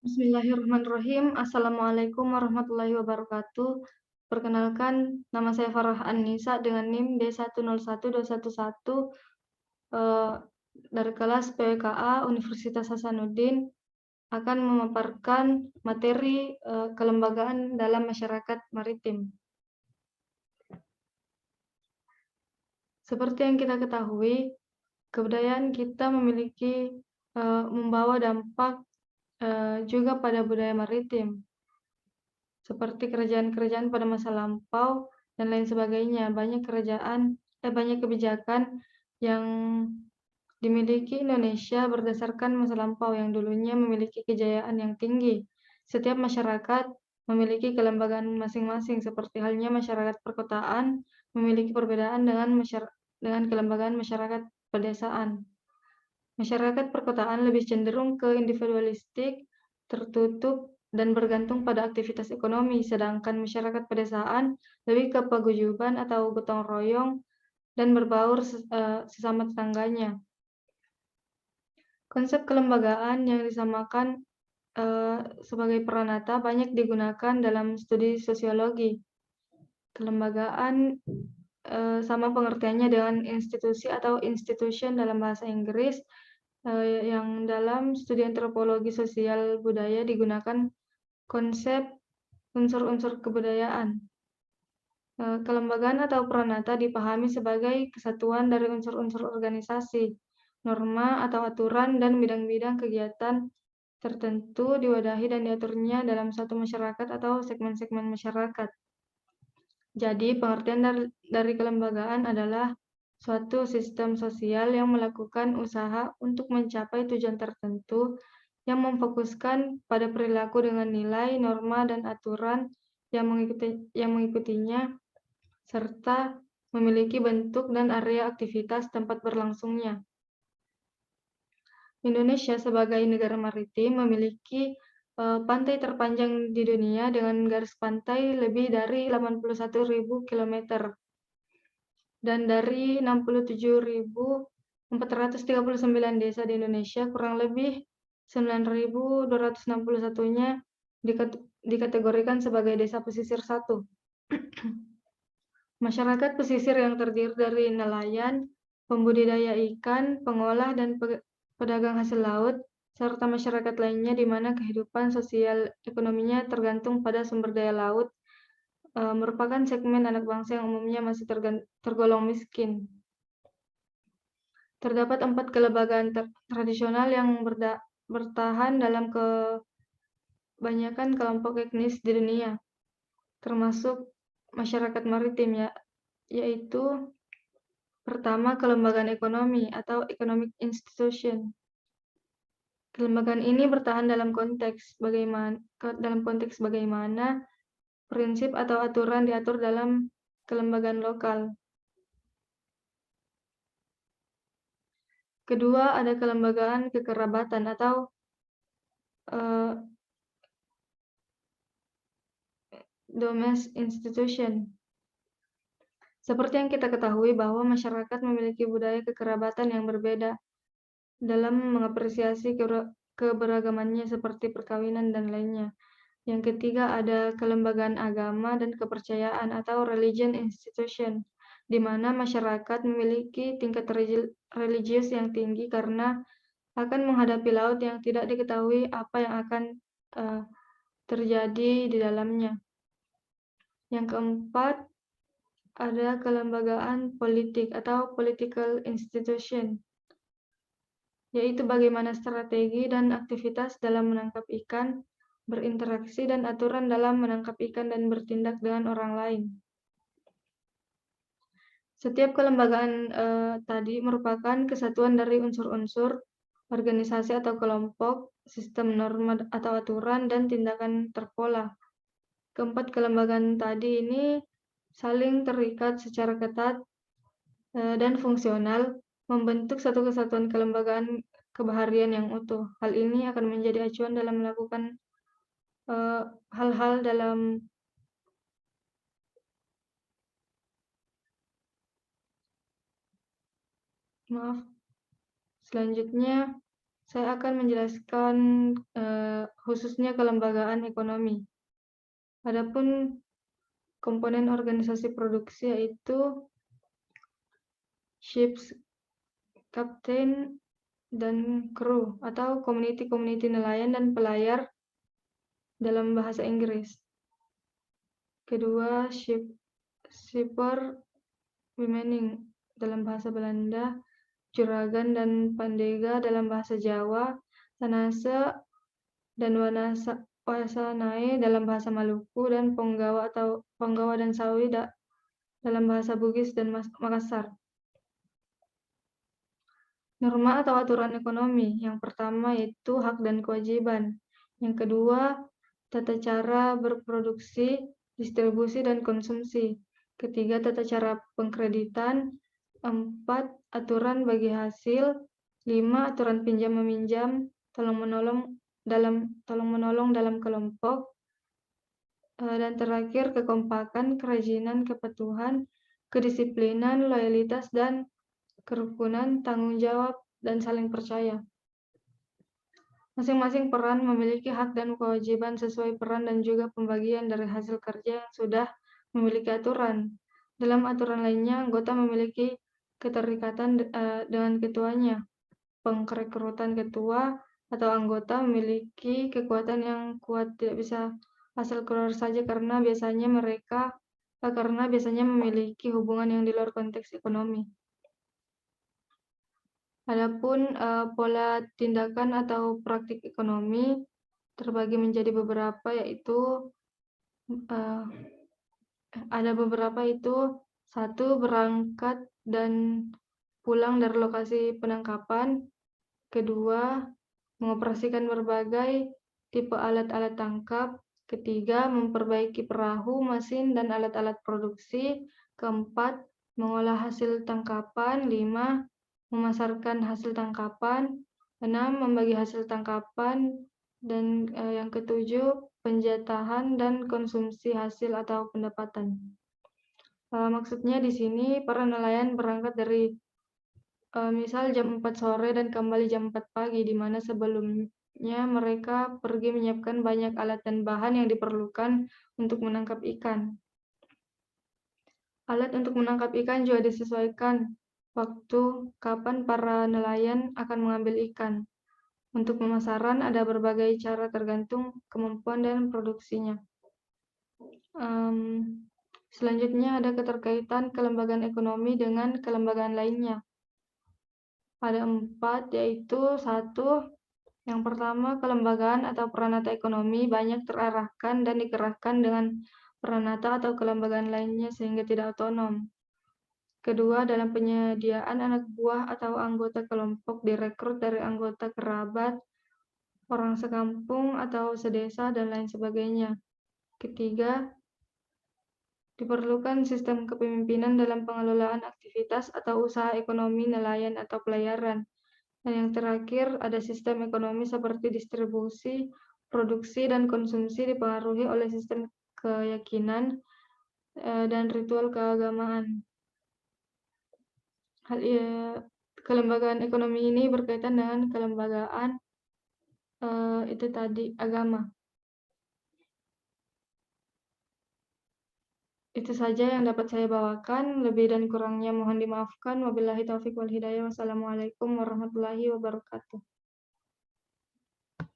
Bismillahirrahmanirrahim. Assalamualaikum warahmatullahi wabarakatuh. Perkenalkan, nama saya Farah An-Nisa dengan NIM D101211 dari kelas PWKA Universitas Hasanuddin akan memaparkan materi kelembagaan dalam masyarakat maritim. Seperti yang kita ketahui, kebudayaan kita membawa dampak juga pada budaya maritim, seperti kerajaan-kerajaan pada masa lampau dan lain sebagainya. Banyak kebijakan yang dimiliki Indonesia berdasarkan masa lampau yang dulunya memiliki kejayaan yang tinggi. Setiap masyarakat memiliki kelembagaan masing-masing, seperti halnya masyarakat perkotaan memiliki perbedaan dengan kelembagaan masyarakat pedesaan. Masyarakat perkotaan lebih cenderung ke individualistik, tertutup, dan bergantung pada aktivitas ekonomi, sedangkan masyarakat pedesaan lebih ke paguyuban atau gotong royong dan berbaur sesama tetangganya. Konsep kelembagaan yang disamakan sebagai peranata banyak digunakan dalam studi sosiologi. Kelembagaan sama pengertiannya dengan institusi atau institution dalam bahasa Inggris, yang dalam studi antropologi sosial budaya digunakan konsep unsur-unsur kebudayaan. Kelembagaan atau peranata dipahami sebagai kesatuan dari unsur-unsur organisasi, norma atau aturan, dan bidang-bidang kegiatan tertentu diwadahi dan diaturnya dalam suatu masyarakat atau segmen-segmen masyarakat. Jadi, pengertian dari kelembagaan adalah suatu sistem sosial yang melakukan usaha untuk mencapai tujuan tertentu yang memfokuskan pada perilaku dengan nilai, norma, dan aturan yang mengikutinya, serta memiliki bentuk dan area aktivitas tempat berlangsungnya. Indonesia sebagai negara maritim memiliki pantai terpanjang di dunia dengan garis pantai lebih dari 81.000 km. Dan dari 67.439 desa di Indonesia, kurang lebih 9.261-nya dikategorikan sebagai desa pesisir 1. Masyarakat pesisir yang terdiri dari nelayan, pembudidaya ikan, pengolah, dan pedagang hasil laut, serta masyarakat lainnya di mana kehidupan sosial ekonominya tergantung pada sumber daya laut, merupakan segmen anak bangsa yang umumnya masih tergolong miskin. Terdapat 4 kelembagaan tradisional yang bertahan dalam kebanyakan kelompok etnis di dunia, termasuk masyarakat maritim, yaitu pertama, kelembagaan ekonomi atau economic institution. Kelembagaan ini bertahan dalam konteks bagaimana prinsip atau aturan diatur dalam kelembagaan lokal. Kedua, ada kelembagaan kekerabatan atau domestic institution. Seperti yang kita ketahui bahwa masyarakat memiliki budaya kekerabatan yang berbeda dalam mengapresiasi keberagamannya seperti perkawinan dan lainnya. Yang ketiga ada kelembagaan agama dan kepercayaan atau religion institution, di mana masyarakat memiliki tingkat religius yang tinggi karena akan menghadapi laut yang tidak diketahui apa yang akan terjadi di dalamnya. Yang keempat, ada kelembagaan politik atau political institution, yaitu bagaimana strategi dan aktivitas dalam menangkap ikan, berinteraksi, dan aturan dalam menangkap ikan dan bertindak dengan orang lain. Setiap kelembagaan tadi merupakan kesatuan dari unsur-unsur organisasi atau kelompok, sistem norma atau aturan, dan tindakan terpola. Keempat kelembagaan tadi ini saling terikat secara ketat dan fungsional, membentuk satu kesatuan kelembagaan kebaharian yang utuh. Hal ini akan menjadi acuan dalam melakukan hal-hal dalam selanjutnya Saya akan menjelaskan khususnya kelembagaan ekonomi. Adapun komponen organisasi produksi yaitu ships, kapten, dan kru atau community nelayan dan pelayar dalam bahasa Inggris. Kedua, shipper remaining dalam bahasa Belanda, juragan dan pandega dalam bahasa Jawa, tanase dan wasanae dalam bahasa Maluku, dan penggawa dan sawi dalam bahasa Bugis dan Makassar. Norma atau aturan ekonomi. Yang pertama yaitu hak dan kewajiban. Yang kedua, tata cara berproduksi, distribusi, dan konsumsi. Ketiga, tata cara pengkreditan. 4, aturan bagi hasil. 5, aturan pinjam-meminjam, tolong-menolong dalam kelompok. Dan terakhir, kekompakan, kerajinan, kepatuhan, kedisiplinan, loyalitas, dan kerukunan, tanggung jawab, dan saling percaya. Masing-masing peran memiliki hak dan kewajiban sesuai peran dan juga pembagian dari hasil kerja yang sudah memiliki aturan. Dalam aturan lainnya, anggota memiliki keterikatan dengan ketuanya. Pengrekrutan ketua atau anggota memiliki kekuatan yang kuat, tidak bisa asal keluar saja karena biasanya memiliki hubungan yang di luar konteks ekonomi. Adapun pola tindakan atau praktik ekonomi terbagi menjadi beberapa, yaitu ada beberapa itu: 1, berangkat dan pulang dari lokasi penangkapan. 2, mengoperasikan berbagai tipe alat-alat tangkap. 3, memperbaiki perahu, mesin, dan alat-alat produksi. 4, mengolah hasil tangkapan. 5, memasarkan hasil tangkapan. 6, membagi hasil tangkapan. Dan yang ke-7, penjatahan dan konsumsi hasil atau pendapatan. Maksudnya di sini para nelayan berangkat dari misal jam 4 sore dan kembali jam 4 pagi, di mana sebelumnya mereka pergi menyiapkan banyak alat dan bahan yang diperlukan untuk menangkap ikan. Alat untuk menangkap ikan juga disesuaikan waktu kapan para nelayan akan mengambil ikan. Untuk pemasaran ada berbagai cara tergantung kemampuan dan produksinya. Selanjutnya ada keterkaitan kelembagaan ekonomi dengan kelembagaan lainnya. Ada 4, yaitu 1, yang pertama, kelembagaan atau peranata ekonomi banyak terarahkan dan dikerahkan dengan peranata atau kelembagaan lainnya sehingga tidak otonom. Kedua, dalam penyediaan anak buah atau anggota kelompok direkrut dari anggota kerabat, orang sekampung atau sedesa, dan lain sebagainya. Ketiga, diperlukan sistem kepemimpinan dalam pengelolaan aktivitas atau usaha ekonomi nelayan atau pelayaran. Dan yang terakhir, ada sistem ekonomi seperti distribusi, produksi, dan konsumsi dipengaruhi oleh sistem keyakinan dan ritual keagamaan. Kelembagaan ekonomi ini berkaitan dengan kelembagaan itu tadi, agama. Itu saja yang dapat saya bawakan. Lebih dan kurangnya mohon dimaafkan. Wabillahi taufiq wal hidayah. Wassalamualaikum warahmatullahi wabarakatuh.